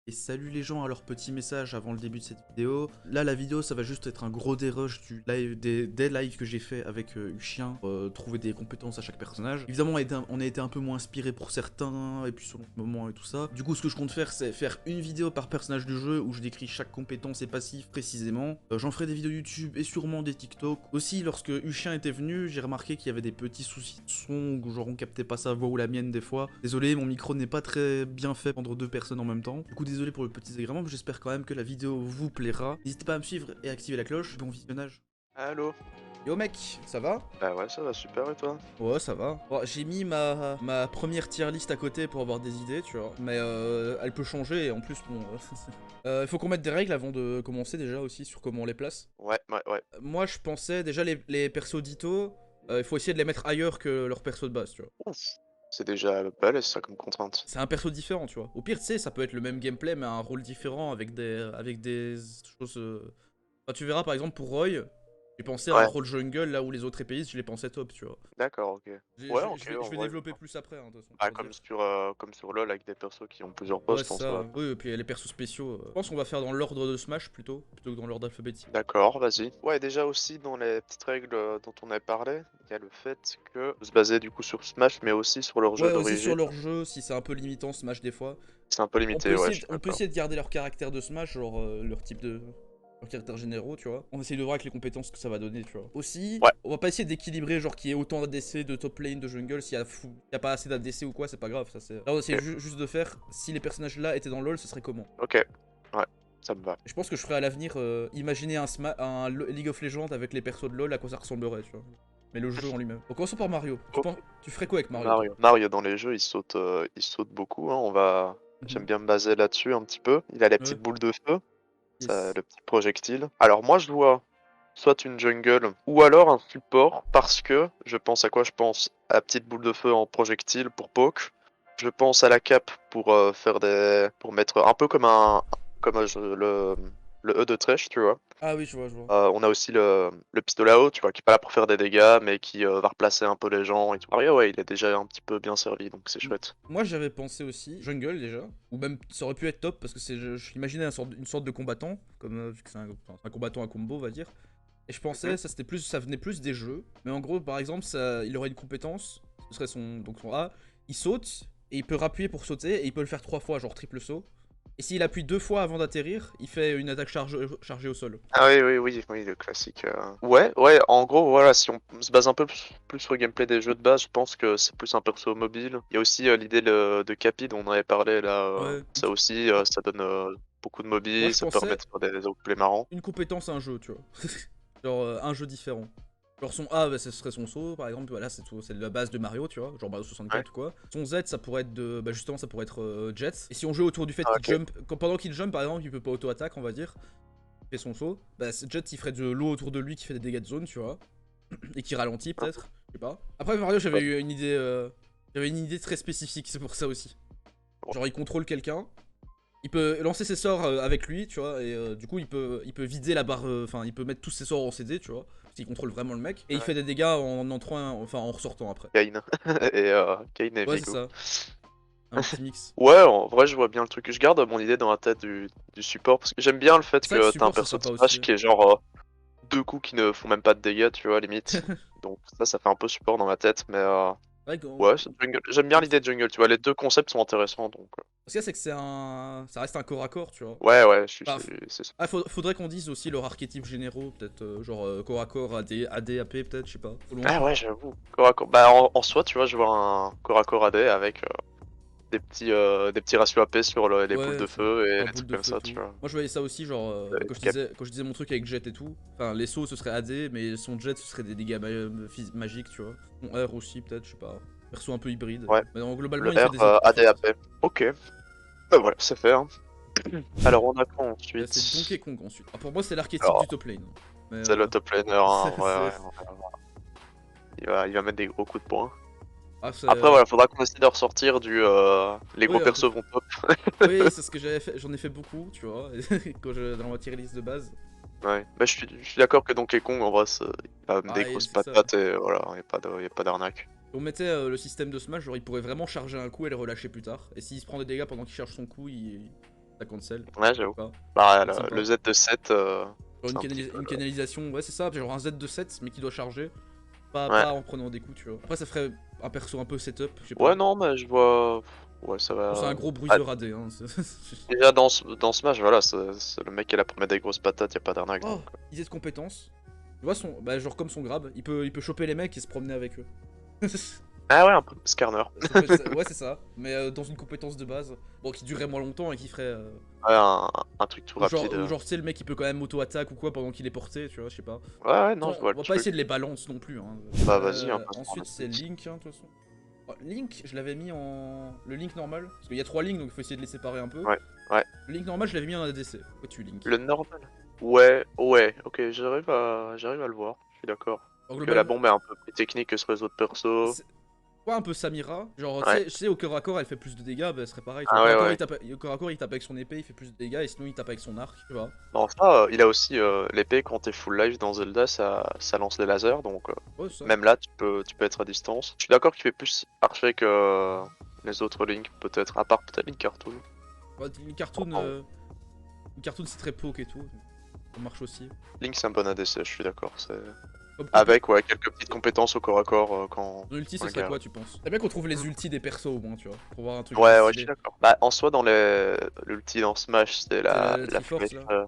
Et salut les gens à leur petit message avant le début de cette vidéo. Là la vidéo ça va juste être un gros dérush du live, des lives que j'ai fait avec Uchien pour trouver des compétences à chaque personnage. Évidemment on a été un peu moins inspiré pour certains et puis selon le moment et tout ça. Du coup ce que je compte faire c'est faire une vidéo par personnage du jeu où je décris chaque compétence et passif précisément. J'en ferai des vidéos YouTube et sûrement des TikTok. Aussi lorsque Uchien était venu j'ai remarqué qu'il y avait des petits soucis de son, ou genre on captait pas sa voix ou la mienne des fois. Désolé mon micro n'est pas très bien fait entre deux personnes en même temps. Du coup désolé pour le petit désagrément, mais j'espère quand même que la vidéo vous plaira. N'hésitez pas à me suivre et à activer la cloche. Bon visionnage. Allô? Yo mec, ça va? Bah ouais, ça va super et toi? Ouais, ça va. Bon, j'ai mis ma première tier list à côté pour avoir des idées, tu vois. Mais elle peut changer et en plus, bon... Il faut qu'on mette des règles avant de commencer déjà aussi sur comment on les place. Ouais. Moi, je pensais déjà les persos d'Ito, il faut essayer de les mettre ailleurs que leurs persos de base, tu vois. Ouf. C'est déjà balèze ça comme contrainte. C'est un perso différent, tu vois. Au pire, tu sais, ça peut être le même gameplay, mais un rôle différent avec des choses... Enfin, tu verras, par exemple, pour Roy, j'ai pensé à un Ouais, rôle jungle, là où les autres épéistes, je les pensais top, tu vois. d'accord, ok. Ouais, ok, Je en vais vrai. développer plus après, hein, de toute façon, Ah, on va dire. comme sur LoL avec des persos qui ont plusieurs Ouais, postes c'est en ça. soi. Oui, et puis les persos spéciaux. Je pense qu'on va faire dans l'ordre de Smash, plutôt que dans l'ordre alphabétique. D'accord, vas-y. Ouais, déjà aussi dans les petites règles dont on avait parlé, il y a le fait que se baser du coup sur Smash, mais aussi sur leur jeu Ouais, aussi sur d'origine. leur jeu, si c'est un peu limitant, Smash, des fois. C'est un peu limité, ouais, je suis On peut d'accord. essayer de garder leur caractère de Smash, genre leur type de... leurs caractères généraux, tu vois. On essaye de voir avec les compétences que ça va donner, tu vois. Aussi, Ouais, on va pas essayer d'équilibrer, genre qu'il y ait autant d'ADC, de top lane, de jungle. S'il y a pas assez d'ADC ou quoi, c'est pas grave. Ça, c'est... Là, on essaie ok, juste de faire, si les personnages là étaient dans LoL, ce serait comment. ok. Ouais, ça me va. Je pense que je ferai à l'avenir imaginer un League of Legends avec les persos de LoL, à quoi ça ressemblerait, tu vois. Mais le jeu en lui-même. Donc commençons par Mario. Ok. Tu ferais quoi avec Mario, toi? Mario dans les jeux, il saute beaucoup, hein. J'aime Mhm. bien me baser là-dessus un petit peu. Il a les Ouais, petites boules de feu, yes. le petit projectile. Alors moi je vois soit une jungle ou alors un support parce que je pense à quoi? Je pense à la petite boule de feu en projectile pour poke. Je pense à la cape pour pour mettre un peu comme le E de Thresh, tu vois. Ah oui, je vois, je vois. On a aussi le pistolet à eau, tu vois, qui est pas là pour faire des dégâts, mais qui va replacer un peu les gens et tout. Mario, ouais, il est déjà un petit peu bien servi, donc c'est chouette. Moi j'avais pensé aussi jungle déjà, ou même ça aurait pu être top parce que je imaginais une sorte de combattant, comme vu que c'est un combattant à combo on va dire. Et je Mhm. pensais ça venait plus des jeux, mais en gros par exemple il aurait une compétence, ce serait son A, il saute et il peut rappuyer pour sauter et il peut le faire 3 fois genre triple saut. Et s'il appuie 2 fois avant d'atterrir, il fait une attaque chargée au sol. Ah oui, le classique. Ouais, en gros, voilà, si on se base un peu plus sur le gameplay des jeux de base, je pense que c'est plus un perso mobile. Il y a aussi l'idée de Capi dont on avait parlé là. Ouais. Ça aussi, ça donne beaucoup de Moi mobile, je ça permet pensais de faire des outplays marrants. une compétence à un jeu, tu vois. Genre un jeu différent. Genre son A, bah, ce serait son saut, par exemple, voilà, c'est la base de Mario, tu vois, genre Mario Ouais. 64 ou quoi. Son Z, ça pourrait être bah justement, ça pourrait être Jet. Et si on joue autour du fait Ah, qu'il ok. jump, pendant qu'il jump, par exemple, il peut pas auto-attaque, on va dire, il fait son saut, bah Jet, il ferait de l'eau autour de lui qui fait des dégâts de zone, tu vois, et qui ralentit Hein. peut-être, je sais pas. Après Mario, Ouais. j'avais une idée très spécifique, c'est pour ça aussi. Ouais. Genre il contrôle quelqu'un, il peut lancer ses sorts avec lui, tu vois, et du coup il peut vider la barre, enfin il peut mettre tous ses sorts en CD, tu vois, parce qu'il contrôle vraiment le mec, et il Ouais. fait des dégâts en entrant, enfin en ressortant après. Kayn. Kayn et Ouais c'est Viego. ça, un petit mix. Ouais, en vrai, je vois bien le truc. Je garde mon idée dans la tête du support parce que j'aime bien le fait C'est vrai que que t'as un support c'est perso de sympa aussi. Smash qui est genre deux coups qui ne font même pas de dégâts, tu vois, limite. Donc ça fait un peu support dans ma tête, mais Ouais, ouais, j'aime bien le l'idée truc, de jungle, tu vois, les deux concepts sont intéressants, donc ce qu'il y a c'est que ça reste un corps à corps, tu vois. ouais, Enfin, c'est ça. faudrait qu'on dise aussi leurs archétypes généraux, peut-être genre corps à corps, AD, AP peut-être, je sais pas, au loin. Ah ouais, j'avoue. Corps à corps. Bah en soi, tu vois, je vois un corps à corps AD avec des petits ratios AP sur les boules Ouais, de c'est feu et genre les boule trucs de comme feu et ça, tu tout. vois. Moi je voyais ça aussi, genre bah, Cap- quand je disais mon truc avec Jet et tout. Enfin, les sauts ce serait AD, mais son Jet ce serait des dégâts magiques, tu vois. Son R aussi, peut-être, je sais pas. Perso un peu hybride. Ouais, Mais non, globalement, le il fait R des effets. ADAP. Ok, bah voilà, c'est fait, hein. Alors on a quoi C'est ensuite? Donkey Kong ensuite. Ah, pour moi, c'est l'archétype du Alors, top lane. Mais c'est le top laner, hein. c'est. Il va mettre des gros coups de poing. Ah, c'est. Après, voilà, faudra qu'on essaie de ressortir les gros Oui, un peu. persos vont top. Oui, c'est ce que j'avais fait. J'en ai fait beaucoup, tu vois, dans ma tier list de base. Ouais, bah, je suis d'accord que Donkey Kong, en vrai, il va mettre des Ah, grosses c'est ça. patates et voilà, y a pas d'arnaque. On mettait le système de smash, genre il pourrait vraiment charger un coup et le relâcher plus tard. Et s'il se prend des dégâts pendant qu'il charge son coup, ça cancel. Ouais, j'avoue. Pas. Bah, C'est sympa. le Z de 7, Genre c'est un petit peu... une canalisation, ouais c'est ça, genre un Z de 7 mais qui doit charger, Ouais. pas en prenant des coups tu vois. Après ça ferait un perso un peu setup, je sais Ouais, pas. non, mais je vois... Ouais, ça Bon, c'est un va... gros Ah, bruiseur AD hein. déjà, dans Smash, voilà, c'est le mec qui est là pour mettre des grosses patates, y a pas d'arnaque, Oh, donc... idée de compétence. Tu vois son, bah genre comme son grab, il peut choper les mecs et se promener avec eux. Ah ouais, un peu Skarner. Ouais c'est ça, mais dans une compétence de base, bon qui durerait moins longtemps et qui ferait... Ouais, un truc tout rapide. Ou genre tu sais le mec il peut quand même auto-attaque ou quoi pendant qu'il est porté, tu vois, je sais pas. Ouais, ouais, non, Attends, je vois on le va pas truc. essayer de les balancer non plus hein. Bah vas-y, hein, passe par Ensuite c'est Link hein, de toute façon. Oh, Link, je l'avais mis en... Le Link normal, parce qu'il y a 3 Links donc il faut essayer de les séparer un peu. Ouais, ouais. Le Link normal je l'avais mis en ADC, pourquoi tu Link? Le normal. Ouais, ouais, ok, j'arrive à le voir, je suis d'accord. En Que la global, bombe est un peu plus technique que sur les autres persos. c'est pas un peu Samira, genre Ouais. tu sais au corps à corps elle fait plus de dégâts, bah ce serait pareil, tu vois. Ah ouais, Au corps à corps il tape avec son épée, il fait plus de dégâts et sinon il tape avec son arc, tu vois. non, ça, il a aussi l'épée quand t'es full life dans Zelda, ça lance les lasers, donc Ouais c'est ça. même là, tu peux être à distance. Je suis d'accord qu'il fait plus archer que les autres Link, peut-être, à part peut-être Link Cartoon. Ouais, Oh, une cartoon c'est très poke et tout, ça marche aussi. Link, c'est un bon ADC, je suis d'accord. Comme Avec, ouais, quelques petites compétences au corps à corps quand Ton ulti, on ce le serait galère. quoi, tu penses? C'est bien qu'on trouve les ultis des persos au moins, tu vois, pour voir un truc un peu Ouais, ouais, je suis stylé. d'accord. Bah, en soi, dans l'ulti dans Smash, c'est C'est la la Triforce flèche. là.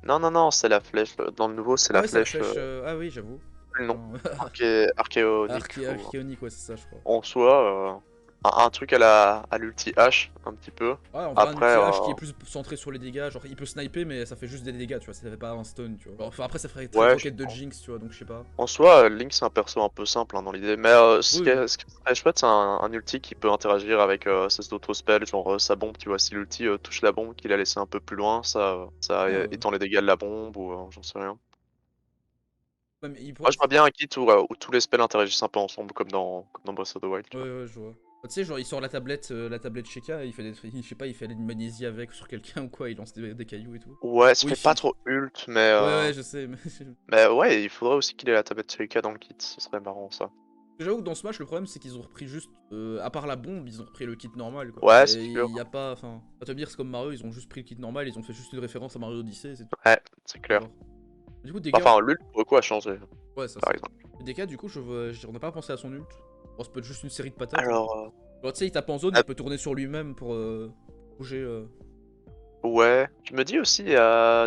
Non, non, non, c'est la flèche. Dans le nouveau, c'est Ah la ouais, c'est la flèche. flèche. Ah oui, j'avoue. Le nom. Non. Archéonique. Archéonique, ouais, c'est ça, je crois. En soi, un truc à l'ulti H, un petit peu. Ouais, en vrai, un Après, ulti H qui est plus centré sur les dégâts. Genre, il peut sniper, mais ça fait juste des dégâts, tu vois. Ça fait pas un stun, tu vois. Enfin, après, ça ferait très ouais, je roquette de pense. Jinx, tu vois, donc je sais pas. En soi, Link, c'est un perso un peu simple hein, dans l'idée. Mais Oui, oui. ce qui est très chouette, c'est un ulti qui peut interagir avec ses autres spells, genre sa bombe, tu vois. Si l'ulti touche la bombe qu'il a laissé un peu plus loin, ça Ah, étend les dégâts de la bombe ou j'en sais rien. ouais, mais il Moi, pourrait... je vois bien un kit où tous les spells interagissent un peu ensemble, comme dans Breath of the Wild, tu Ouais, vois. ouais, je vois. Tu sais, genre, il sort la tablette Sheka, il fait des... Je sais pas, il fait une magnésie avec sur quelqu'un ou quoi, il lance des cailloux et tout. Ouais, ça Oui, fait pas trop ult, Ouais, ouais, je sais, mais... mais ouais, il faudrait aussi qu'il ait la tablette Sheikah dans le kit, ce serait marrant ça. J'avoue que dans Smash, le problème c'est qu'ils ont repris juste, à part la bombe, ils ont repris le kit normal quoi. Ouais, c'est Et sûr. il y a pas, enfin, pas te dire c'est comme Mario, ils ont juste pris le kit normal, ils ont fait juste une référence à Mario Odyssey, c'est tout. Ouais, c'est clair. Genre. Du coup, dégâts, Enfin, l'ult, pour le coup, a changé, ouais, ça par c'est. exemple. Dégâts, du coup, on n'a pas pensé à son ult. Bon, ça peut être juste une série de patates. Hein. Alors, Genre, tu sais, il tape en zone, ah, il peut tourner sur lui-même pour bouger. ouais, je me dis aussi,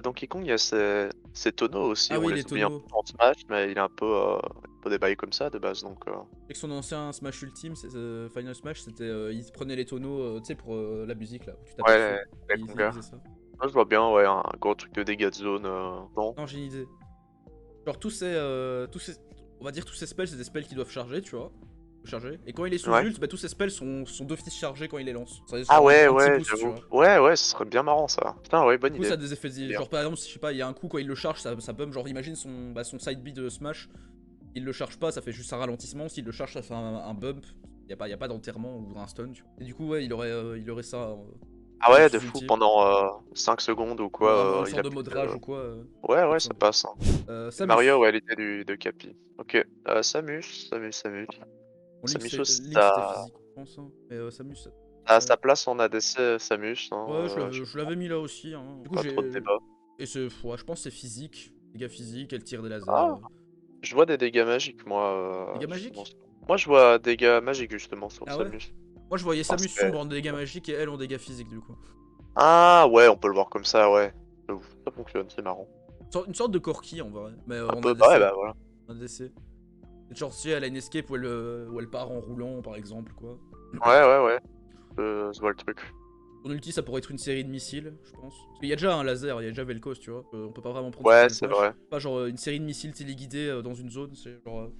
Donkey Kong, il y a ses tonneaux aussi, Ah on oui, les les oublie un peu tonneaux. dans Smash, mais il est un peu des bails comme ça de base, donc... Et que son ancien Smash Ultime, Final Smash, c'était. Il prenait les tonneaux, tu sais, pour la musique là, où tu tapais Ouais, dessus. les Il congas. faisait ça. Moi, je vois bien, ouais, un gros truc de dégâts de zone, non. Non, j'ai une idée. Genre on va dire tous ces spells, c'est des spells qui doivent charger, tu vois. Charger. Et quand il est sous Ouais. ult, bah tous ces spells sont d'office chargés quand il les lance. Ça Ah genre ouais, un petit ouais, boost, tu j'avoue. vois. Ouais, ouais, ce serait bien marrant, ça. Putain, ouais, Du bonne coup ça idée. a des effets, Bien. genre par exemple, je sais pas, il y a un coup quand il le charge, ça bump, genre imagine son side B de Smash, il le charge pas, ça fait juste un ralentissement, s'il le charge ça fait un bump, y a pas d'enterrement ou un stun, tu vois. Et du coup ouais, il aurait ça Ah dans ouais, de ses fou, ulti. pendant 5 secondes ou Ou un quoi, il sort a de plus mode de... rage ou quoi. Ouais, ouais, ça Fonction. passe. Hein. Mario, Samus. ouais, l'idée de Capi. Ok, Samus. Bon, Samus aussi, Link c'était physique, je pense, hein. Mais Samus, t'as ouais. sa place en ADC Samus, hein, Ouais, je je l'avais mis là aussi. Hein. Du coup, pas trop de j'ai. débat. Et c'est. Ouais, je pense que c'est physique. Dégâts physiques, elle tire des lasers. Ah, je vois des dégâts magiques, moi, Dégâts justement. magiques? Moi, je vois dégâts magiques, justement, sur Ah ouais? Samus. Moi, je voyais Enfin, Samus sombre en dégâts magiques et elle en dégâts physiques, du coup. ah, ouais, on peut le voir comme ça, ouais. J'avoue, ça fonctionne, c'est marrant. Une sorte de Corki en vrai, mais Un en peu, bah ouais, ADC. bah voilà. En ADC. C'est genre, si elle a une escape où elle part en roulant, par exemple, quoi. Ouais, je vois le truc. Son ulti, ça pourrait être une série de missiles, je pense. Parce qu'il y a déjà un laser, il y a déjà Vel'Koz, tu vois. On peut pas vraiment prendre sur Ouais, Final c'est Smash. vrai. Pas genre une série de missiles téléguidés dans une zone. C'est genre.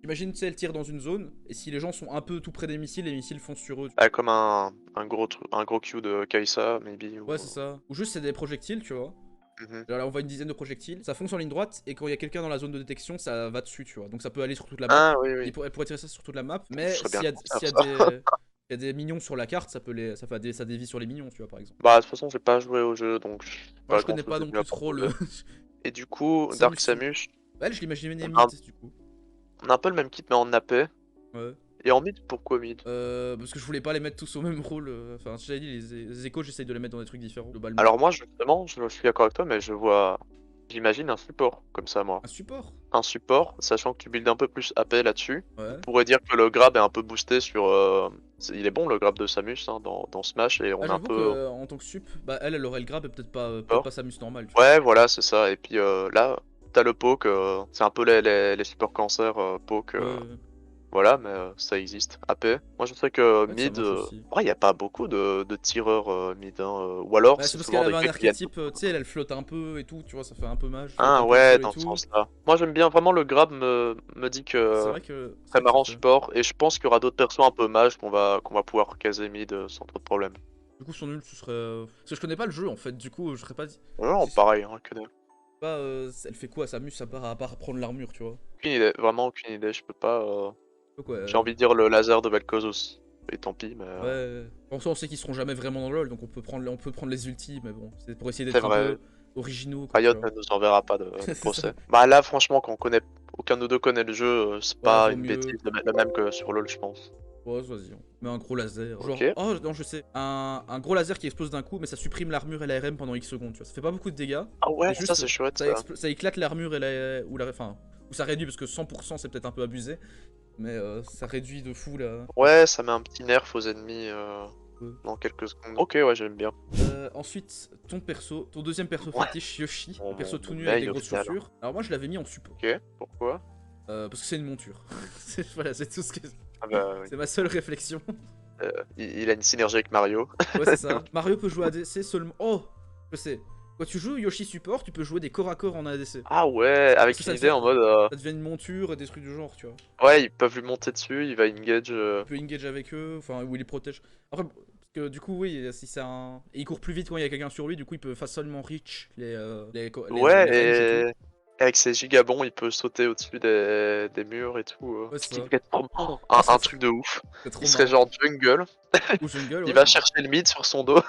Imagine, tu sais, elle tire dans une zone, et si les gens sont un peu tout près des missiles, les missiles foncent sur eux. Ah, comme un gros Q de Kaisa, maybe, Ouais, ou... c'est ça. Ou juste, c'est des projectiles, tu vois. Mhm. Là, on voit une dizaine de projectiles, ça fonce en ligne droite, et quand il y a quelqu'un dans la zone de détection, ça va dessus, tu vois. Donc ça peut aller sur toute la map. Ah, oui, oui. Elle pourrait tirer ça sur toute la map, Ce mais serait bien s'il y a ça. il y a des minions sur la carte, ça dévie sur les minions, tu vois, par exemple. Bah, de toute façon, j'ai pas joué au jeu, donc je sais Moi, pas je grand connais chose pas de non mieux à plus trop le. proposer. Et du coup, Dark Samus. Samus, Elle, je l'imaginais on a, mid, du coup. on a un peu le même kit, mais en AP. Ouais. Et en mid, pourquoi mid? Parce que je voulais pas les mettre tous au même rôle. Enfin, j'avais dit, les échos, j'essaye de les mettre dans des trucs différents, globalement. Alors moi, justement, je suis d'accord avec toi, mais j'imagine un support, comme ça, moi. Un support? Un support, sachant que tu builds un peu plus AP là-dessus. On Ouais. pourrait dire que le grab est un peu boosté sur... il est bon, le grab de Samus, hein, dans Smash, et on Ah, est un j'avoue peu... que en tant que sup, bah elle aurait le grab et peut-être support. pas Samus normal, tu vois. Ouais, voilà, c'est ça. Et puis là, t'as le poke, c'est un peu les supports cancer, poke, Ouais, voilà, mais ça existe. AP. Moi, je sais que ouais, ça mid, marche aussi. ouais, y a pas beaucoup de tireurs mid, hein, ou alors Bah, c'est c'est parce qu'elle souvent des avait un gars qui viennent. archétype, tu sais, elle flotte un peu et tout, tu vois, ça fait un peu mage, flotte Ah un peu au ouais, sol et dans ce tout. sens-là. Moi, j'aime bien vraiment le grab, me dit C'est que vrai que très ça marrant fait. support, et je pense qu'il y aura d'autres persos un peu mages qu'on va pouvoir caser mid sans trop de problème. Du coup, son nul, ce serait. Parce que je connais pas le jeu en fait, du coup, je serais pas. Non, Si c'est pareil, hein, que dalle. pas, elle fait quoi, Samus, à part prendre l'armure, tu vois. Aucune idée, vraiment aucune idée, je peux pas... Donc, ouais. J'ai envie de dire le laser de Vel'Koz aussi. Et tant pis, mais... Ouais. En soi, on sait qu'ils seront jamais vraiment dans LoL, donc on peut prendre les ultis, mais bon, c'est pour essayer c'est d'être un vrai, peu originaux, quoi, tu Riot vois. ne nous enverra pas de C'est ça. procès. Bah là, franchement, quand on connaît... aucun de nous deux connaît le jeu, c'est Ouais, pas vaut une mieux. bêtise de mettre le même que sur LoL, je pense. Ouais, vas-y, on met un gros laser. Ok. Genre, oh non, je sais. Un gros laser qui explose d'un coup, mais ça supprime l'armure et la RM pendant X secondes, tu vois. Ça fait pas beaucoup de dégâts. Ah ouais, C'est ça juste, c'est chouette ça. ça éclate l'armure et la. Enfin, ou ça réduit, parce que 100% c'est peut-être un peu abusé. Mais ça réduit de fou là. Ouais, ça met un petit nerf aux ennemis Ouais. dans quelques secondes. Ok, ouais, j'aime bien. Ensuite, ton deuxième perso Ouais. fétiche, Yoshi, Mon, le perso mon, tout mon nu avec des mail au grosses final. chaussures. Alors moi je l'avais mis en support. Ok, pourquoi? Parce que c'est une monture. Voilà, c'est tout ce que. Ah bah oui. C'est ma seule réflexion. Il a une synergie avec Mario. Ouais, c'est ça. Mario peut jouer ADC seulement. Oh, je sais. Quand tu joues Yoshi support, tu peux jouer des corps à corps en ADC. Ah ouais, Parce que avec une idée en mode... ça devient une monture et des trucs du genre, tu vois. ouais, ils peuvent lui monter dessus, il va engage... Tu peux engage avec eux, enfin, ou il les protège. Après, parce que du coup, oui, si c'est un. Et il court plus vite quand il y a quelqu'un sur lui, du coup, il peut facilement reach Ouais, les ranges et tout. et avec ses gigabons, il peut sauter au-dessus des murs et tout. Ouais, Ce c'est qui ça. serait trop marrant. Ça serait Un truc de ouf. c'est trop Il serait marrant. genre jungle, Ou jungle, il ouais. va chercher le mid sur son dos,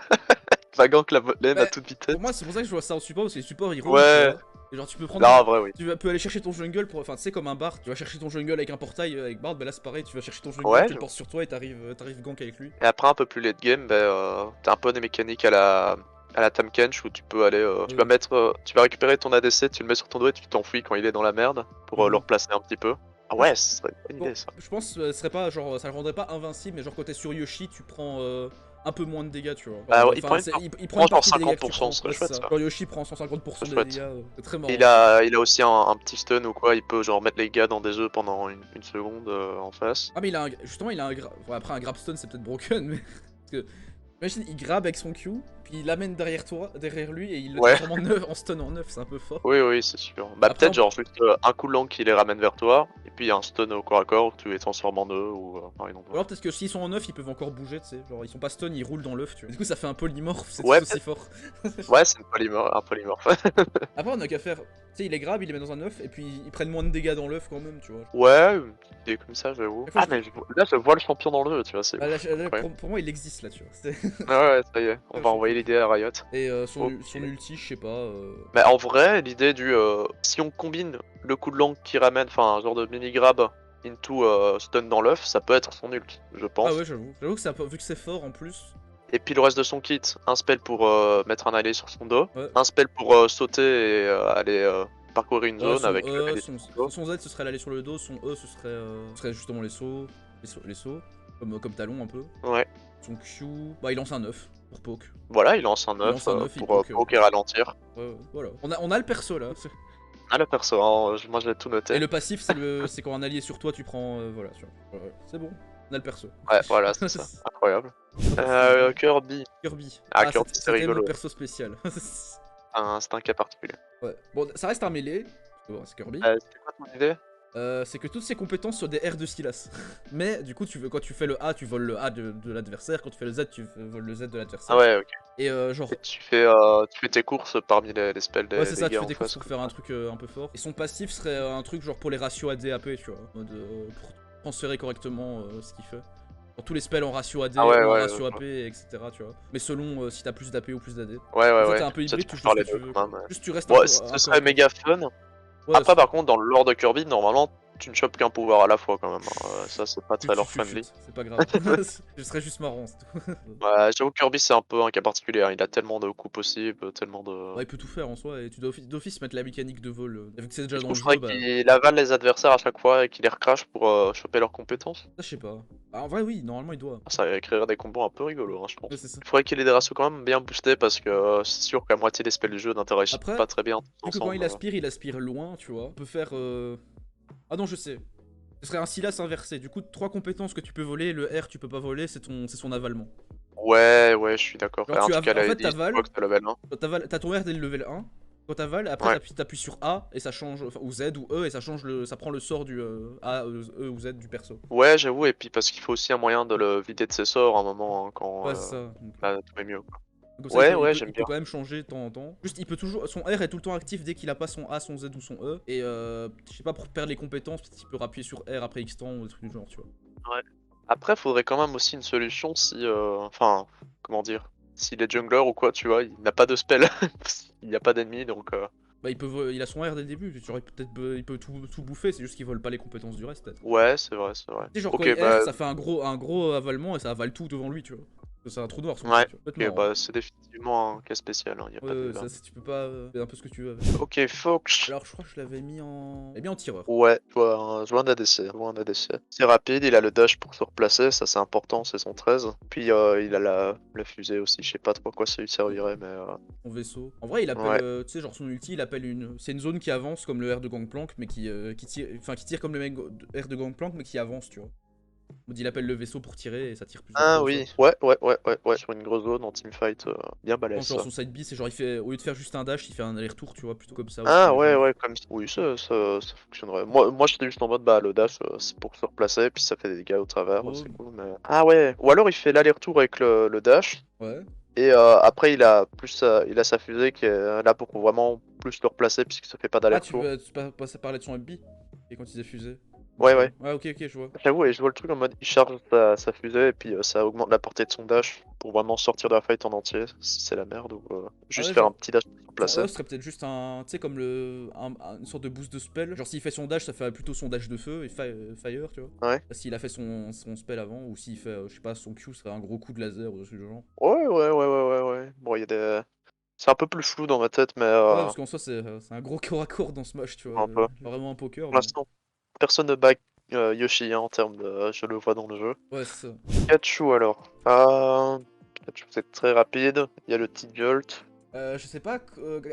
il va gank la lane à Bah, toute vitesse. pour moi, c'est pour ça que je vois ça en support, parce que les supports ils roam, tu Ouais, vois. Et genre, tu peux prendre là en vrai, oui. peux aller chercher ton jungle pour. Enfin, tu sais, comme un Bard, tu vas chercher ton jungle avec un portail avec Bard, bah là c'est pareil, tu vas chercher ton jungle, Ouais, tu le portes sur toi et t'arrives gank avec lui. et après, un peu plus late game, t'as un peu des mécaniques à la Tahm Kench où tu peux aller, tu vas récupérer ton ADC, tu le mets sur ton dos et tu t'enfuis quand il est dans la merde pour le Mhm. replacer un petit peu. Ah Moi, ouais, ce serait une bonne bon, idée ça. je pense que ce serait pas genre, ça le rendrait pas invincible, mais genre quand t'es sur Yoshi, tu prends un peu moins de dégâts, tu vois. Bah ouais, Enfin, il prend une genre partie des dégâts que tu 50%, prends. ce serait Ouais, c'est chouette ça. ça. Genre Yoshi prend Ce 150% serait des chouette. dégâts, c'est très Et marrant. il a aussi un petit stun ou quoi, il peut genre mettre les gars dans des œufs pendant une seconde en face. Ah, mais justement, il a un bon, après, un grabstone, c'est peut-être broken, mais. Parce que. Imagine, il grabe avec son Q, puis il l'amène derrière lui, et il le Ouais, transforme en stun en 9, c'est un peu fort. oui, c'est sûr. Bah Après, peut-être genre juste un coup de langue qui les ramène vers toi, et puis un stun au corps à corps où tu les transformes en œufs ou par exemple. ou alors peut-être que s'ils sont en 9, ils peuvent encore bouger, tu sais. Genre, ils sont pas stun, ils roulent dans l'œuf, tu vois. Du coup, ça fait un polymorphe, c'est Ouais, tout aussi fort. ouais, c'est un polymorphe. Après, on a qu'à faire. Tu sais, il les grabe, il les met dans un œuf, et puis ils prennent moins de dégâts dans l'œuf quand même, tu vois. Ouais, une petite idée comme ça, j'avoue. Chaque fois, Ah, mais là, je vois le champion dans le jeu, tu vois, c'est Bah, ouf. Incroyable. pour moi, il existe là, tu vois. Ah ouais, ça y est, on Le va envoyer champion. l'idée à Riot. Et Ok. son ulti, je sais pas. Mais en vrai, l'idée du si on combine le coup de langue qui ramène, enfin un genre de mini grab into stun dans l'œuf, ça peut être son ult, je Ah ouais, pense. j'avoue. J'avoue que vu que c'est fort en plus. Et puis le reste de son kit, un spell pour mettre un allié sur son dos, Ouais. un spell pour sauter et aller parcourir une Ouais, zone son avec E, l'allié sur son dos. son Z ce serait l'aller sur le dos, son E ce serait justement les sauts. Les sauts. Comme talon un peu. Ouais, Son Q. Bah il lance un œuf pour poke. voilà, il lance un Il lance œuf un œuf, il pour poke. poke et ralentir. Ouais, voilà. On a le perso là. Ah le perso, hein, moi j'ai tout Et noté. le passif c'est quand un allié sur toi tu prends. Voilà, tu vois. Ouais, c'est bon. On a le perso. Ouais, voilà, c'est ça, incroyable. Kirby. Kirby. Ah, Ah, Kirby c'est c'était mon rigolo, perso spécial. c'est un cas particulier. Ouais. Bon, ça reste un mêlé. Bon, c'est Kirby. C'était quoi ton idée? C'est que toutes ses compétences sont des R de Silas. Mais du coup, quand tu fais le A, tu voles le A de l'adversaire. Quand tu fais le Z, tu voles le Z de l'adversaire. Ah ouais, ok. Et genre. Et tu fais tes courses parmi les spells Ouais, c'est des ça, tu gars fais en des courses face. pour faire un truc un peu fort. Et son passif serait un truc genre pour les ratios AD AP, tu vois. En mode, pour transférer correctement ce qu'il fait. Pour tous les spells en ratio AD Ah ouais, ou en ouais, ratio AP, etc. Tu vois. Mais selon si t'as plus d'AP ou plus d'AD. ouais, En fait, ouais. t'es un peu Ça, hybride, tu tu peux fais ce faire que les tu deux veux. quand même. Juste tu restes un Bon, peu ce un corps serait à corps. méga fun. Ouais, Après, par contre, dans le lore de Kirby, normalement, tu ne chopes qu'un pouvoir à la fois quand même, hein. Ça c'est pas très lore friendly. C'est pas grave. Ce serait juste marrant, c'est tout. Ouais, j'avoue que Kirby c'est un peu un cas particulier, hein. Il a tellement de coups possibles, tellement de... Ouais, il peut tout faire en soi, et tu dois d'office mettre la mécanique de vol. Vu que c'est déjà Du dans coup, le faudrait jeu, bah. qu'il avale les adversaires à chaque fois et qu'il les recrache pour choper leurs compétences. Ça, je sais pas. Bah, en vrai, oui, normalement, il doit. Ça va créer des combos un peu rigolos, hein, je pense. Ouais, c'est ça. Il faudrait qu'il ait des ratios quand même bien boostés parce que c'est sûr qu'à moitié des spells du jeu n'interagissent Après, pas très bien tous vu que quand ensemble. il aspire loin, tu vois. On peut faire. Ah non, je sais. Ce serait un Silas inversé. Du coup, 3 compétences que tu peux voler, le R tu peux pas voler, c'est son avalement. Ouais, ouais, je suis d'accord. Genre, Un tu truc à en la fait, Elise, t'avales. Box de level 1. T'as ton R dès le level 1. Quand t'avales, après Ouais. t'appuies sur A et ça change. Enfin, ou Z ou E et ça change ça prend le sort du A, E ou Z du perso. Ouais, j'avoue, et puis parce qu'il faut aussi un moyen de le vider de ses sorts à un moment hein, quand Ouais, c'est ça. Donc, là, tout est mieux. Quoi. comme ça, Ouais, ouais, j'aime il peut bien. quand même changer de temps en temps. Juste, il peut toujours. Son R est tout le temps actif dès qu'il a pas son A, son Z ou son E. Et je sais pas, pour perdre les compétences, peut-être qu'il peut appuyer sur R après X temps ou des trucs du genre, tu vois. Ouais. Après, faudrait quand même aussi une solution si, enfin, comment dire, s'il est jungler ou quoi, tu vois, il n'a pas de spell, il n'y a pas d'ennemis, donc. Bah, il a son R dès le début. Genre, il peut tout bouffer, c'est juste qu'il vole pas les compétences du reste, peut-être. Ouais, c'est vrai, c'est vrai. Tu sais, genre, quand Ok, il R, bah, ça fait un gros avalement et ça avale tout devant lui, tu vois. C'est un trou noir son truc, ouais. tu vois. Peut-être Ok, marrant. bah, c'est définitivement un cas spécial, hein, y a pas de Ouais, débat. ça, tu peux pas faire un peu ce que tu veux avec. Ok, Fox. Alors, je crois que je l'avais mis en. Eh bien, en tireur. Ouais, je vois un ADC, je vois un ADC. C'est rapide, il a le dash pour se replacer, ça c'est important, c'est son 13. Puis il a la fusée aussi, je sais pas trop à quoi ça lui servirait, mais Son vaisseau. En vrai, il appelle, ouais. tu sais, genre son ulti, il appelle une. C'est une zone qui avance comme le R de Gangplank, mais qui tire comme le mec R de Gangplank, mais qui avance, tu vois. Il appelle le vaisseau pour tirer et ça tire plus de fois Ah au oui, sol. ouais, sur une grosse zone en teamfight, bien balèze Genre ça. son side B, c'est genre il fait, au lieu de faire juste un dash, il fait un aller-retour, tu vois, plutôt comme ça aussi, Ah j'aime bien. ouais, comme ça. Oui, ça fonctionnerait. Moi j'étais juste en mode, bah le dash c'est pour se replacer, puis ça fait des dégâts au travers, Oh, c'est cool, mais... Ah ouais, ou alors il fait l'aller-retour avec le dash, ouais. et après il a sa fusée qui est là pour vraiment plus le replacer, puisque ça fait pas Ah, d'aller-retour. tu passer parler de son FB et quand il est fusé. Ou Ouais, je sais ouais. pas. Ouais, ok, je vois. J'avoue, et je vois le truc en mode il charge sa fusée et puis ça augmente la portée de son dash pour vraiment sortir de la fight en entier si c'est la merde ou Ah juste ouais, faire un genre, petit dash pour se son replacer. E serait peut-être juste un. Tu sais, comme une sorte de boost de spell. Genre, s'il fait son dash, ça fait plutôt son dash de feu et fire, tu vois. Ouais. S'il a fait son spell avant, ou s'il fait, je sais pas, son Q serait un gros coup de laser ou des trucs du genre. Ouais. Bon, il y a des. C'est un peu plus flou dans ma tête, mais Ouais, parce qu'en soi, c'est un gros corps à corps dans Smash, tu vois. un peu. Vraiment un poker, Pour mais. l'instant, personne ne back Yoshi hein, en termes de. Je le vois dans le jeu. Ouais, c'est ça. Pikachu alors. Pikachu c'est très rapide. Il y a le T-Jolt. Je sais pas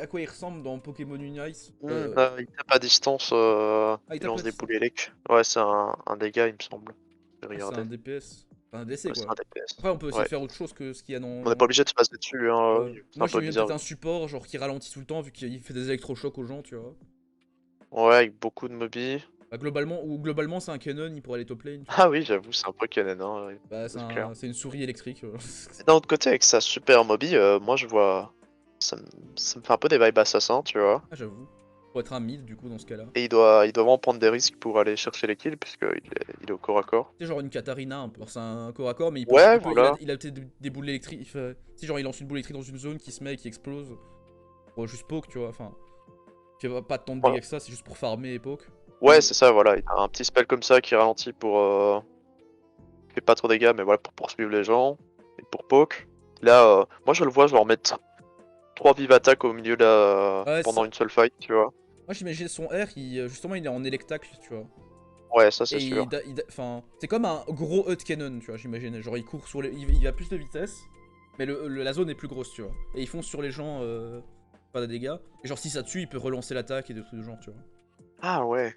à quoi il ressemble dans Pokémon Unite. Il tape à distance, Ah, il il tape lance à des distance. boules électriques. Ouais, c'est un dégât, il me semble. Je vais Ah, c'est un regarder. DPS. Enfin, un DC, Ouais, c'est quoi. un DPS. Après, on peut essayer de Ouais. faire autre chose que ce qu'il y a On n'est pas obligé de se passer dessus, hein. Ouais. C'est un Moi, peu j'imagine bizarre. peut-être un support, genre qui ralentit tout le temps, vu qu'il fait des électrochocs aux gens, tu vois. Ouais, avec beaucoup de mobiles. Bah, globalement, c'est un Canon, il pourrait aller top lane, tu vois. Ah oui, j'avoue, c'est un peu canon, hein, ouais, Bah, c'est clair. c'est une souris électrique. Et d'un autre côté, avec sa super mobile, moi je vois. Ça me fait un peu des vibes assassins, tu vois. Ah, j'avoue. Pour être un mid, du coup, dans ce cas-là. Et il doit vraiment prendre des risques pour aller chercher les kills, il est au corps à corps. C'est genre une Katarina, un peu. Alors, c'est un corps à corps, mais Ouais, voilà. il a peut-être des boules électriques. Si, genre, il lance une boule électrique dans une zone qui se met et qui explose. Pour juste poke, tu vois. Enfin, il fait pas tant de Voilà. dégâts que ça, c'est juste pour farmer et poke. Ouais, c'est ça, voilà. Il a un petit spell comme ça qui ralentit pour. Il fait pas trop de dégâts, mais voilà, pour poursuivre les gens. Et pour poke. Là, moi je le vois, je vais en mettre 3 vives attaques au milieu de Ouais, pendant une seule fight, tu vois. moi, j'imagine son R, justement, il est en électacle, tu vois. Ouais, ça c'est Et sûr. enfin, c'est comme un gros Hut Cannon, tu vois, j'imagine. Genre, il court sur les. Il a plus de vitesse, mais la zone est plus grosse, tu vois. Et il fonce sur les gens, pas de dégâts. Et genre, si ça tue, il peut relancer l'attaque et des trucs du genre, tu vois. Ah ouais.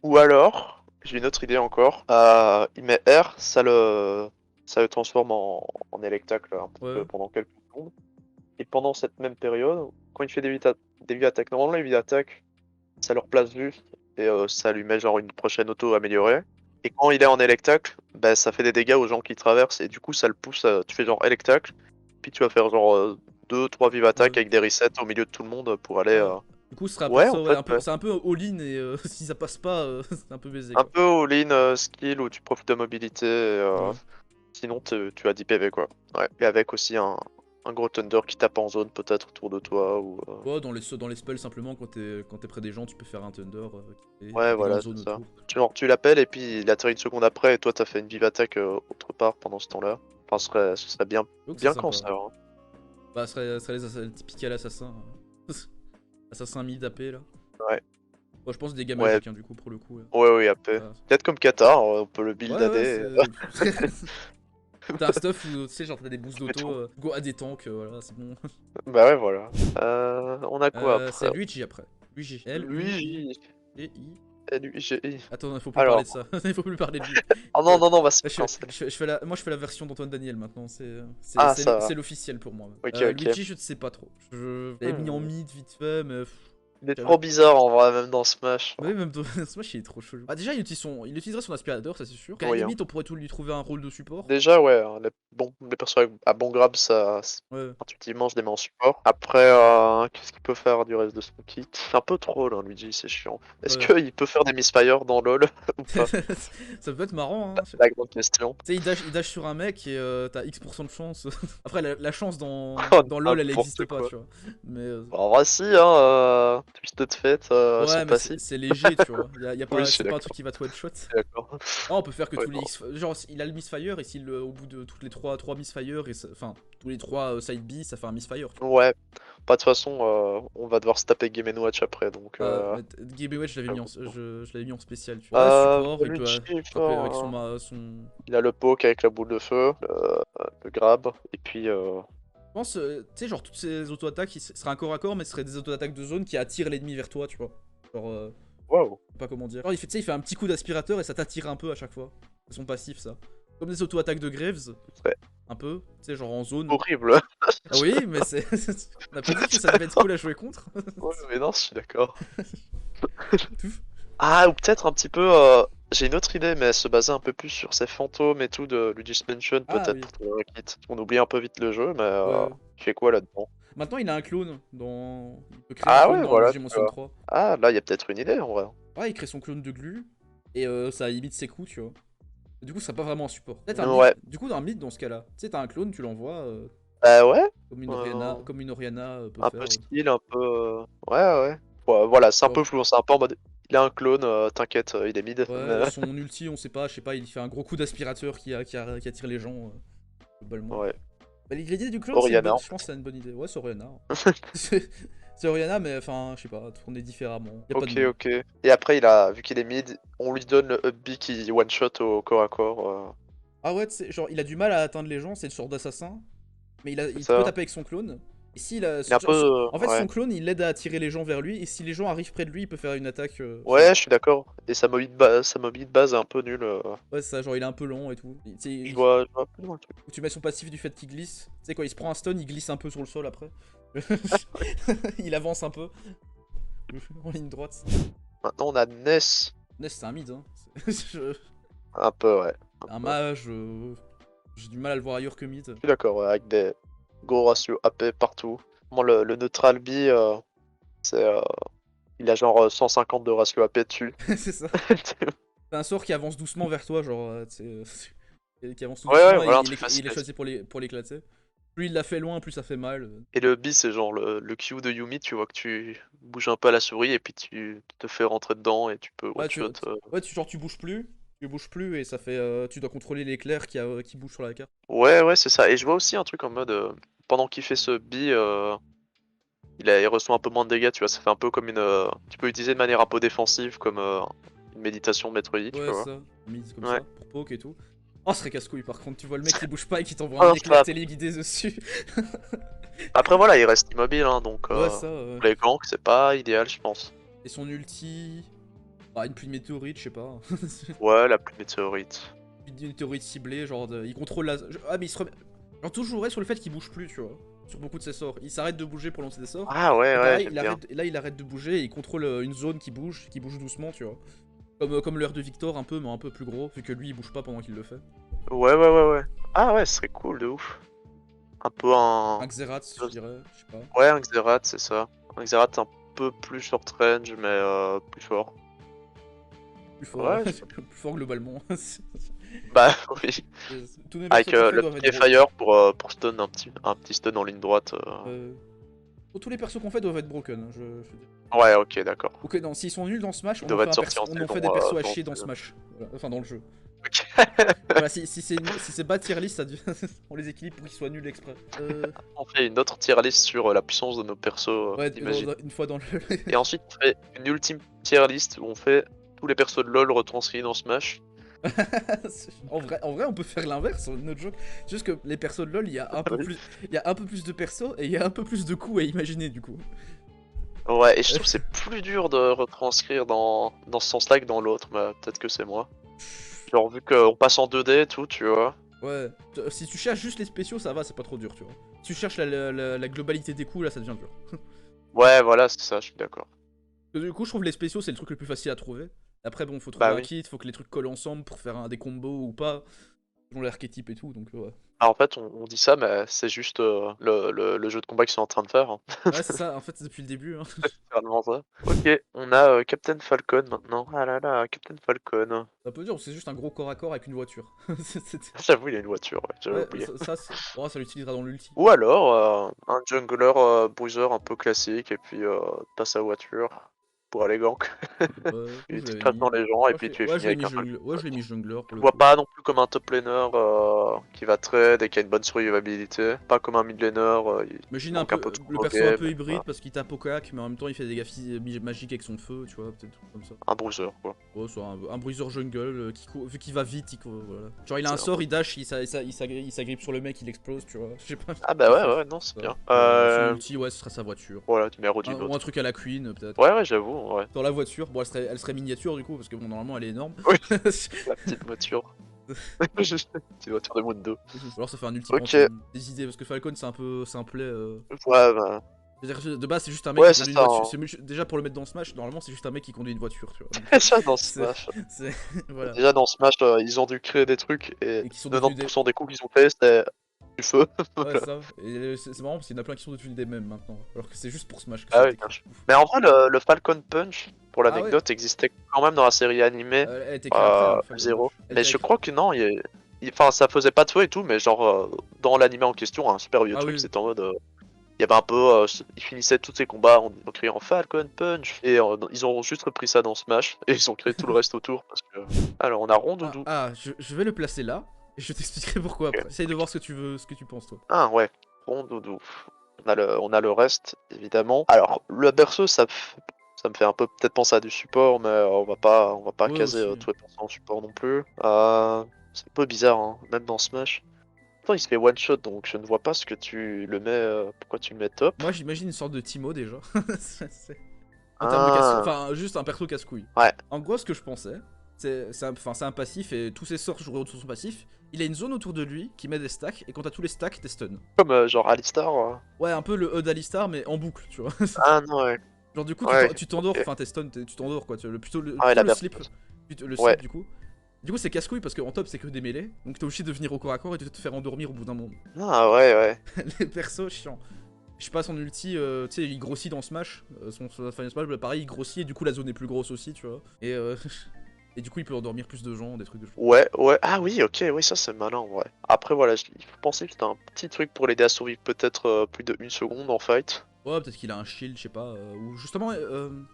Ou alors, j'ai une autre idée encore. Il met R, ça le transforme en électacle un petit peu Ouais. pendant quelques secondes. Et pendant cette même période, quand il fait des vies attaques, normalement les vies attaques, ça leur place juste et ça lui met genre une prochaine auto améliorée. Et quand il est en électacle, bah, ça fait des dégâts aux gens qui traversent et du coup ça le pousse, tu fais genre électacle, puis tu vas faire genre 2-3 vives attaques Ouais. avec des resets au milieu de tout le monde pour aller... Ouais. Du coup, ce serait un peu Ouais, ça, en ouais. fait, ouais. C'est un peu all-in et si ça passe pas, c'est un peu baisé, Un quoi. peu all-in skill où tu profites de mobilité, Ouais. sinon tu as 10 PV quoi. Ouais. Et avec aussi un gros Thunder qui tape en zone peut-être autour de toi ou. Ouais, dans les spells, simplement, quand t'es près des gens, tu peux faire un Thunder Ouais, qui dégage voilà, une zone c'est ça. autour. Genre, tu l'appelles et puis il atterrit une seconde après et toi t'as fait une vive attaque autre part pendant ce temps-là. Enfin, ce serait bien, Donc c'est bien sympa. cancer. Hein. Bah, ce serait les typiques assassins. Assassin mid AP là. Ouais. Bon, je pense des dégâts Ouais, magiques, hein, du coup, pour le coup. ouais, oui, AP. Ah. Peut-être comme Qatar, on peut le build Ouais, ouais, AD. c'est. T'as un stuff où tu sais, genre t'as des boosts Et tout. d'auto, go à des tanks, voilà, c'est bon. Bah ouais, voilà. On a quoi C'est après? Luigi après. Luigi. Luigi. L-U-I-G-I. LUGI. Attends, il faut plus parler Alors. de ça. Il faut plus parler de lui. Oh non, non, non, on va se Je, cancel. moi, je fais la version d'Antoine Daniel maintenant. Ah, ça va. C'est l'officiel pour moi. Ok, ok. Luigi, je ne sais pas trop. Je l'avais mis en mid vite fait, mais. Il est trop bizarre en vrai, même dans Smash. Oui, même dans Smash, il est trop chelou. Ah, déjà, il utiliserait son aspirateur, ça c'est sûr. À la Oui, hein. limite, on pourrait tout lui trouver un rôle de support. Déjà, ouais, hein, les persos à bon grab, ça, Ouais. intuitivement, je les mets en support. Après, qu'est-ce qu'il peut faire du reste de son kit? C'est un peu trop, là, Luigi, c'est chiant. Est-ce Ouais. qu'il peut faire des misfire dans LoL ou pas? Ça peut être marrant, hein. C'est la grande question. Tu sais, il dash sur un mec et t'as X% de chance. Après, la chance Oh, dans LoL, elle n'importe existe pas, quoi. tu vois. Mais. Bon, en vrai, si, hein, Twisted Fate, son Ouais, mais passif. c'est léger, tu vois. Oui, je suis C'est pas un d'accord. truc qui va te one shot. D'accord. Ah, on peut faire que Ouais, tous les non. X. Genre, il a le misfire et s'il, au bout de toutes les 3 misfire, enfin, tous les 3 side B, ça fait un misfire. Tu vois. Ouais, pas de toute façon, on va devoir se taper Game Watch après, donc. Mais Game Wedge, je l'avais mis en spécial, tu vois. Ouais, Euh, support, il peut Luigi, taper avec fort, hein. son. Il a le poke avec la boule de feu, le grab, et puis. Je pense, tu sais, genre, toutes ces auto-attaques, ce serait un corps à corps, mais ce serait des auto-attaques de zone qui attirent l'ennemi vers toi, tu vois. Genre, Waouh! je sais pas comment dire. Genre, tu sais, il fait un petit coup d'aspirateur et ça t'attire un peu à chaque fois. C'est son passif, ça. Comme des auto-attaques de Graves, C'est un peu, tu sais, genre en zone. horrible! Ah oui, mais c'est. On a pas dit que ça devait être cool à jouer contre. Ouais, mais non, je suis d'accord. Tout. Ah, ou peut-être un petit peu. J'ai une autre idée, mais elle se basait un peu plus sur ces fantômes et tout de Luigi's Mansion, Ah peut-être oui. pour trouver un kit. On oublie un peu vite le jeu, mais Ouais. tu fais quoi là-dedans? Maintenant, il a un clone dans. Il peut créer un Ah clone ouais, dans voilà, Luigi tu Mansion vois. 3. Ah, là, il y a peut-être une idée en vrai. Ouais, il crée son clone de glu et ça imite ses coups, tu vois. Et du coup, ce serait pas vraiment un support. Peut-être un mid. Ouais, Du coup, dans un mid, dans ce cas-là, tu sais, t'as un clone, tu l'envoies bah ouais. comme euh, une Oriana peut Un faire. peu skill, un peu. Ouais, ouais. Ouais, voilà, c'est un Ouais. peu flou, c'est un peu en mode. Il a un clone, t'inquiète, il est mid. Ouais, Mais... et son ulti, on sait pas, je sais pas, il fait un gros coup d'aspirateur qui attire les gens, globalement. Ouais. Bah, l'idée du clone, Oriana. je pense que c'est une bonne idée. Ouais, c'est Oriana. C'est Oriana, mais enfin, je sais pas, tourné différemment. Y a pas de Ok, nom. ok. Et après, vu qu'il est mid, on lui donne le up B qui one shot au corps à corps. Ah ouais, genre, il a du mal à atteindre les gens, c'est une sorte d'assassin. Mais C'est il peut ça. taper avec son clone. Et s'il a. Il est un peu. En fait, Ouais. son clone, il l'aide à attirer les gens vers lui. Et si les gens arrivent près de lui, il peut faire une attaque. Ouais, je suis d'accord. Et sa mobilité de base est un peu nulle. Ouais, c'est ça, genre, il est un peu lent et tout. Je vois plus loin le truc. Ou tu mets son passif du fait qu'il glisse. Tu sais, quand il se prend un stun, il glisse un peu sur le sol après. Il avance un peu. En ligne droite. Maintenant, on a Ness. Ness, c'est un mid, hein. Un peu, ouais. Un mage. J'ai du mal à le voir ailleurs que mid. Je suis d'accord, ouais, avec des gros ratios AP partout. Moi, le neutral B, c'est. Il a genre 150 de ratio AP dessus. C'est ça. C'est un sort qui avance doucement vers toi, genre, tu sais, qui avance tout Ouais, ouais, doucement et voilà, un truc il est facile. choisi pour l'éclater. Plus il l'a fait loin, plus ça fait mal. Et le B, c'est genre le Q de Yumi, tu vois que tu bouges un peu à la souris et puis tu te fais rentrer dedans et tu peux Ouais, one-shot. ouais, genre tu bouges plus et ça fait, tu dois contrôler l'éclair qui bouge sur la carte. Ouais, ouais, c'est ça. Et je vois aussi un truc en mode, pendant qu'il fait ce B, il reçoit un peu moins de dégâts, tu vois. Ça fait un peu comme une. Tu peux utiliser de manière un peu défensive, comme une méditation de Maître Yi, tu Ouais, vois. ça, mise comme Ouais. ça, pour poke et tout. Oh, ce serait casse-couille par contre, tu vois le mec qui bouge pas et qui t'envoie un Ah, éclair téléguidé dessus. après, voilà, il reste immobile, hein, donc Ouais, ça, pour les ganks, c'est pas idéal, je pense. Et son ulti. Ah, une pluie de météorites, je sais pas. Ouais, la pluie météorite. Une météorite ciblée, genre, il contrôle la. Ah, mais il se remet. Genre, tout jouerait sur le fait qu'il bouge plus, tu vois. Sur beaucoup de ses sorts. Il s'arrête de bouger pour lancer des sorts. Ah ouais, Et ouais, pareil, j'aime bien. là, il arrête de bouger et il contrôle une zone qui bouge doucement, tu vois. Comme l'heure de Victor, un peu, mais un peu plus gros, vu que lui, il bouge pas pendant qu'il le fait. Ouais, ouais, ouais, ouais. Ah ouais, ce serait cool de ouf. Un peu Un Xerath, je dirais, je sais pas. Ouais, un Xerath, c'est ça. Un Xerath un peu plus short range, mais plus fort. Plus fort, Ouais, plus fort globalement. Bah oui. Tous mes persos Avec qu'on fait le doivent petit être fire pour stun un petit stun en ligne droite. tous les persos qu'on fait doivent être broken, hein, je dis. Ouais, ok, d'accord. Ok, non, s'ils sont nuls dans Smash, Ils on en doivent fait être sortis en on en saison. fait des persos à Dans chier dans ce- Smash. Voilà. Enfin, dans le jeu. Ok. Voilà, si c'est bas tier list, on les équilibre pour qu'ils soient nuls exprès. On fait une autre tier list sur la puissance de nos persos, Ouais, imagine. une fois dans le. Et ensuite, on fait une ultime tier list où on fait tous les persos de LoL retranscrits dans Smash. En vrai, on peut faire l'inverse, no joke. C'est juste que les persos de LoL, il y a un peu plus, il y a un peu plus de persos et il y a un peu plus de coups à imaginer du coup. Ouais, et je trouve que c'est plus dur de retranscrire dans ce sens-là que dans l'autre, mais peut-être que c'est moi. Genre, vu qu'on passe en 2D et tout, tu vois. Ouais, si tu cherches juste les spéciaux, ça va, c'est pas trop dur, tu vois. Si tu cherches la globalité des coups, là, ça devient dur. Ouais, voilà, c'est ça, je suis d'accord. Du coup, je trouve que les spéciaux, c'est le truc le plus facile à trouver. Après, bon, faut trouver Bah un oui. kit, faut que les trucs collent ensemble pour faire des combos ou pas, selon l'archétype et tout, donc ouais. Ah, en fait, on dit ça, mais c'est juste le jeu de combat qu'ils sont en train de faire, hein. Ouais, c'est ça, en fait, c'est depuis le début. Hein. C'est littéralement ça. Ok, on a Captain Falcon maintenant. Ah là là, Captain Falcon. C'est un peu dur, c'est juste un gros corps à corps avec une voiture. J'avoue, il a une voiture, ouais, j'avais Ouais, oublié. oh, ça l'utilisera dans l'ulti. Ou alors, un jungler bruiser un peu classique, et puis t'as sa voiture pour aller gank. Où Et je tu l'avais crashes mis? dans les gens, et puis tu es Ouais, fini avec un jungler. Ouais, je l'ai mis jungler pour Je le vois coup. pas non plus comme un top laner qui va trade et qui a une bonne survivabilité. Pas comme un mid laner, il Imagine un manque un peu peu de le combo perso un game. peu hybride Voilà. parce qu'il tape au cac, mais en même temps il fait des dégâts magiques avec son feu, tu vois, peut-être comme ça. Un bruiser, quoi. Ouais, soit un bruiser jungle vu qu'il va vite, voilà. Genre il a un C'est un sort, peu- il dash, il s'agrippe sur le mec, il explose, tu vois. Je sais pas. Ah bah ouais, ouais, non, c'est Ça. bien. Son ulti, ouais, ce sera sa voiture. Voilà, tu mets Rodin Ou un autre. truc à la Queen, peut-être. Ouais, ouais, j'avoue, ouais. Dans la voiture, bon, elle serait miniature du coup, parce que bon, normalement elle est énorme. Oui, la petite voiture. Petite voiture de Mundo. Alors ça fait un ulti Ok, Phantom. Des idées, parce que Falcon c'est un peu simplet. ouais, bah... C'est-à-dire, de base, c'est juste un mec Ouais, qui c'est conduit une ça, voiture. hein. Déjà pour le mettre dans Smash, normalement c'est juste un mec qui conduit une voiture, tu vois. Donc, Déjà dans c'est, Smash. voilà. Déjà dans Smash, ils ont dû créer des trucs et Et qui sont devenus des. 90% des coups qu'ils ont fait, c'était du feu. Ouais, Voilà. ça. Et c'est marrant parce qu'il y en a plein qui sont devenus des mêmes maintenant. Alors que c'est juste pour Smash que ça Ah a oui, été bien créé. sûr. Ouf. Mais en vrai, le Falcon Punch, pour Ah ouais, l'anecdote, existait quand même dans la série animée elle a été créée après, hein, Falcon Zero. Punch. Elle Mais était je avec. crois que non, enfin, ça faisait pas de feu et tout, mais genre, dans l'animé en question, un super vieux Ah truc, oui. c'était en mode. Il y avait un peu. Ils finissaient tous ces combats en criant Falcon Punch. Et ils ont juste repris ça dans Smash. Et ils ont créé tout le reste autour. Parce que... Alors, on a Rondoudou. Je vais le placer là. Et je t'expliquerai pourquoi Ok. après. Essaye de voir ce que tu veux, ce que tu penses toi. Ah ouais, Rondoudou. On a le reste, évidemment. Alors, le berceau, ça me fait un peu peut-être penser à du support, mais on va pas Ouais, caser aussi. tous les persos en support non plus. C'est un peu bizarre, hein, même dans Smash. Pourtant, il se fait one shot, donc je ne vois pas ce que tu le mets. Pourquoi tu le mets top? Moi j'imagine une sorte de Timo déjà. En termes de casse. Ah, Enfin, juste un perso casse-couille. ouais. En gros, ce que je pensais, c'est un passif et tous ses sorts jouent autour de son passif. Il a une zone autour de lui qui met des stacks et quand t'as tous les stacks, t'es stun. Comme genre Alistar. Ouais, un peu le E d'Alistar mais en boucle, tu vois. Ah non, ouais. Genre du coup, Ouais, tu t'endors, ok. enfin t'es stun, tu t'endors quoi. Ah ouais, Plutôt la le slip. berceuse. Le Ouais. slip du coup. Du coup, c'est casse-couille parce qu'en top, c'est que des mêlées. Donc t'es obligé de venir au corps à corps et de te faire endormir au bout d'un moment. Ah ouais, ouais. Les persos chiants. Je sais pas, son ulti, tu sais, il grossit dans Smash. Son Final Smash, bah, pareil, il grossit et du coup la zone est plus grosse aussi, tu vois. Et, et du coup, il peut endormir plus de gens, des trucs de fou. Ouais, ouais. Ah oui, ok, oui, ça c'est malin, ouais. Après, voilà, il faut penser que c'était un petit truc pour l'aider à survivre peut-être plus de 1 seconde en fight. Ouais, peut-être qu'il a un shield, je sais pas. Ou justement,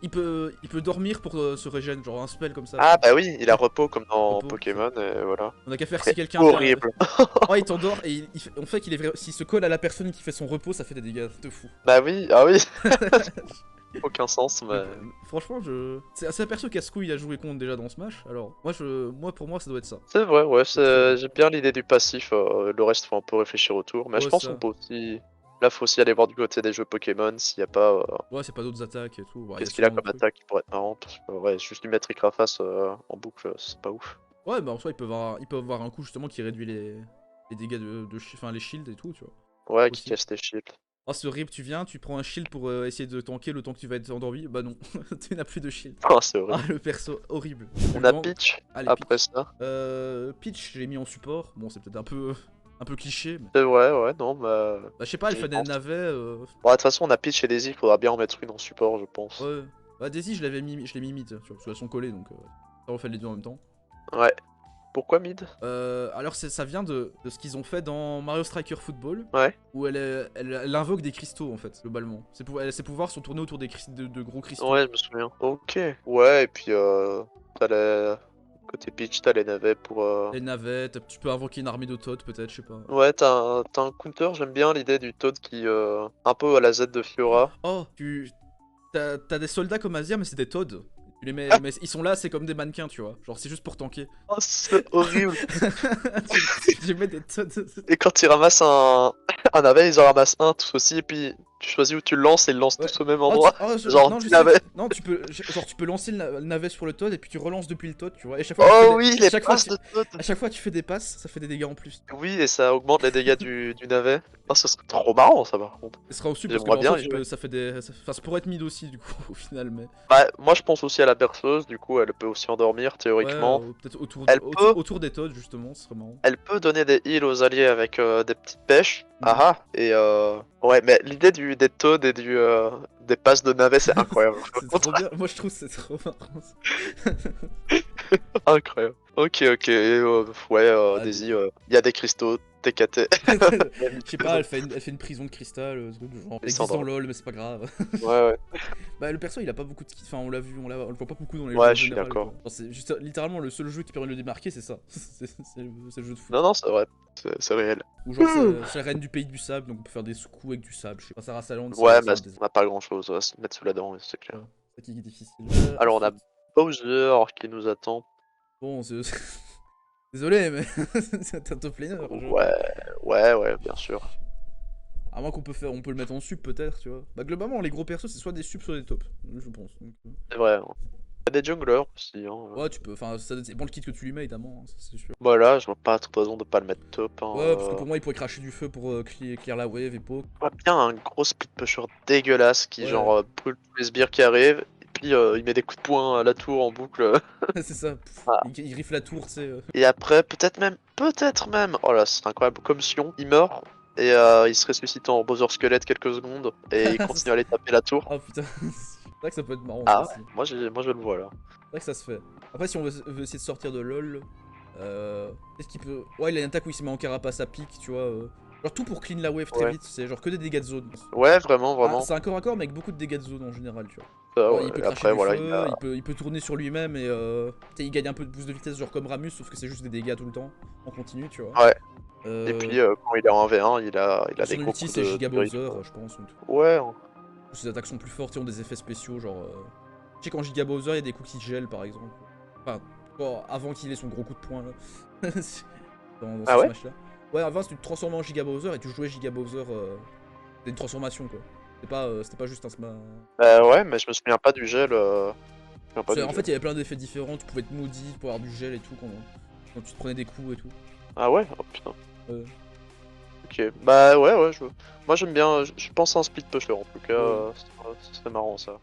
il peut dormir pour se régénérer, genre un spell comme ça. Ah bah oui, il a repos comme dans Repos, ça. Pokémon, et voilà. On a qu'à faire si C'est quelqu'un vient. horrible. Oh, il t'endort et on fait qu'il est vrai. S'il se colle à la personne qui fait son repos, ça fait des dégâts de fou. Bah oui, ah oui, aucun sens, Donc, mais... franchement, c'est un perso casse-couille à jouer contre déjà dans Smash. Alors, pour moi, ça doit être ça. C'est vrai, ouais, Très- j'aime bien l'idée du passif, le reste faut un peu réfléchir autour, mais je Ouais, pense qu'on ça. peut aussi... Là, faut aussi aller voir du côté des jeux Pokémon s'il y a pas... Ouais, c'est pas d'autres attaques et tout. Ouais, y a Qu'est-ce qu'il a sûrement comme d'autres trucs. attaque qui pourrait être marrant, parce que ouais, juste lui mettre Ikraface en boucle, c'est pas ouf. Ouais, bah en soi, ils peuvent avoir un coup justement qui réduit les dégâts enfin, les shields et tout, tu vois. Ouais, qui Aussi. casse tes shields. Oh, ce rip, tu viens, tu prends un shield pour essayer de tanker le temps que tu vas être endormi. Bah non, tu n'as plus de shield. Ah, c'est Ah, horrible. le perso, horrible. On a Vraiment- Peach, Allez, après Peach. ça. Peach, je l'ai mis en support. Bon, c'est peut-être un peu cliché, mais. C'est vrai, ouais, non, bah... Bah, je sais pas, elle j'y fait des pense. navets. Bon, de toute façon, on a Peach et Daisy, il faudra bien en mettre une en support, je pense. Ouais. Bah, Daisy, je l'ai mis mid, tu vois, parce qu'elles sont collées donc. Ça refait les deux en même temps. Ouais. Pourquoi mid? Alors ça vient de ce qu'ils ont fait dans Mario Striker Football, Ouais. où elle invoque des cristaux en fait, globalement. Ses pouvoirs sont tournés autour de gros cristaux. Ouais, je me souviens. Ok. Ouais, et puis t'as les... Côté Peach, t'as les navets pour... Les navettes, tu peux invoquer une armée de Toad peut-être, je sais pas. Ouais, t'as un counter, j'aime bien l'idée du Toad qui... Un peu à la Z de Fiora. Oh, t'as des soldats comme Azir, mais c'est des Toads. Tu les mets, mais ils sont là, c'est comme des mannequins, tu vois. Genre, c'est juste pour tanker. Oh, c'est horrible. J'ai mis des Toads. Et quand ils ramassent un navet, ils en ramassent un tous aussi, et puis tu choisis où tu le lances et ils le lancent Ouais. tous au même Oh, endroit. Genre non, 10 je sais. navets. Non, genre, tu peux lancer le navet sur le Toad et puis tu relances depuis le Toad, tu vois. Et chaque fois, que tu fais Oh des, oui, les chaque fois, passes de Toad. à chaque fois que tu fais des passes, ça fait des dégâts en plus. Oui, et ça augmente les dégâts du navet. Oh, ce serait trop marrant ça par contre. Ce sera au sud parce que J'aimerais bien Berceau, y jouer. ça fait des. Enfin, ça pourrait être mid aussi, du coup, au final, mais. Bah, moi je pense aussi à la berceuse, du coup elle peut aussi endormir Ouais, théoriquement. peut-être Elle peut, autour des Toads, justement, ce serait marrant. elle peut donner des heals aux alliés avec des petites pêches. Mm. Ah ah. Et ouais, mais l'idée des Toads et des passes de navet c'est incroyable. C'est trop bien. Moi, je trouve que c'est trop marrant. Incroyable. Ok, ok. Et, ouais, Ah, Daisy, il y a des cristaux, TKT. je sais pas, elle fait une prison de cristal, genre, elle existe dans Lissandra. LoL, mais c'est pas grave. Ouais, ouais. Bah, le perso, il a pas beaucoup de skills, enfin, on l'a vu, on le voit pas beaucoup dans les jeux Ouais, en je suis général, d'accord. quoi. Genre, c'est juste littéralement le seul jeu qui permet de le démarquer, c'est ça. C'est le jeu de foot. Non, non, c'est vrai. C'est réel. Ou genre, c'est la reine du pays du sable, donc on peut faire des coups avec du sable. Je sais pas, Sarah Salland, Ouais, c'est mais un des. on a pas grand chose à se mettre sous la dent, c'est Ouais, clair. c'est qui est difficile. Alors, on a Ensuite, Bowser qui nous attend. bon, désolé, mais c'est un top laner. Ouais, ouais, ouais, bien sûr. À moins on peut le mettre en sub peut-être, tu vois. Bah, globalement, les gros persos, c'est soit des subs, soit des tops, je pense. Donc, C'est vrai. Hein. Il y a des junglers aussi. Hein. ouais, tu peux, enfin, ça dépend le kit que tu lui mets, évidemment, hein, ça, c'est sûr. Voilà, je vois pas trop de raison de pas le mettre top. Hein, Ouais, parce que pour moi, il pourrait cracher du feu pour clear la wave et poke. Je vois bien un gros split pusher dégueulasse qui, Ouais, genre, brûle tous les sbires qui arrivent. Et puis, il met des coups de poing à la tour en boucle. c'est ça. Pff, Ah. il rifle la tour, tu sais. Et après, peut-être même, oh là, c'est incroyable, comme Sion, il meurt et il se ressuscite en Bowser Squelette quelques secondes et il continue à aller taper la tour. Ah putain, c'est vrai que ça peut être marrant ça Ah aussi. ouais, moi je le vois là. C'est vrai que ça se fait. Après, si on veut essayer de sortir de LoL, est-ce qu'il peut. Ouais, il a une attaque où il se met en carapace à pique, tu vois. Genre tout pour clean la wave très Ouais. vite, c'est genre que des dégâts de zone. Ouais, vraiment, Ah, vraiment. c'est un corps à corps, mais avec beaucoup de dégâts de zone en général, tu vois. Ça, Ouais, il ouais. peut Et cracher après, du voilà, feu, il peut tourner sur lui-même et tu sais, il gagne un peu de boost de vitesse, genre comme Ramus, sauf que c'est juste des dégâts tout le temps, en continu, tu vois. Ouais. Et Euh, puis, quand il est en 1v1, il a des Son gros ulti, coups c'est de Giga purif. Bowser, je pense. Ouais, hein. Ses attaques sont plus fortes et ont des effets spéciaux, genre. Je sais qu'en Giga Bowser, il y a des coups qui gèlent par exemple. Enfin, bon, avant qu'il ait son gros coup de poing là. dans Ah ce ouais? smash là. Ouais, avant, tu te transformais en Giga Bowser et tu jouais Giga Bowser. C'était une transformation quoi. C'était pas juste un smash. Ouais, mais je me souviens pas du gel. Je me souviens pas du En fait, gel. il y avait plein d'effets différents. Tu pouvais être maudit pour avoir du gel et tout quand tu te prenais des coups et tout. Ah ouais? Oh putain. Ouais. Ok. Bah ouais, ouais, moi j'aime bien, je pense à un split pusher en tout cas, Ouais. c'est marrant ça.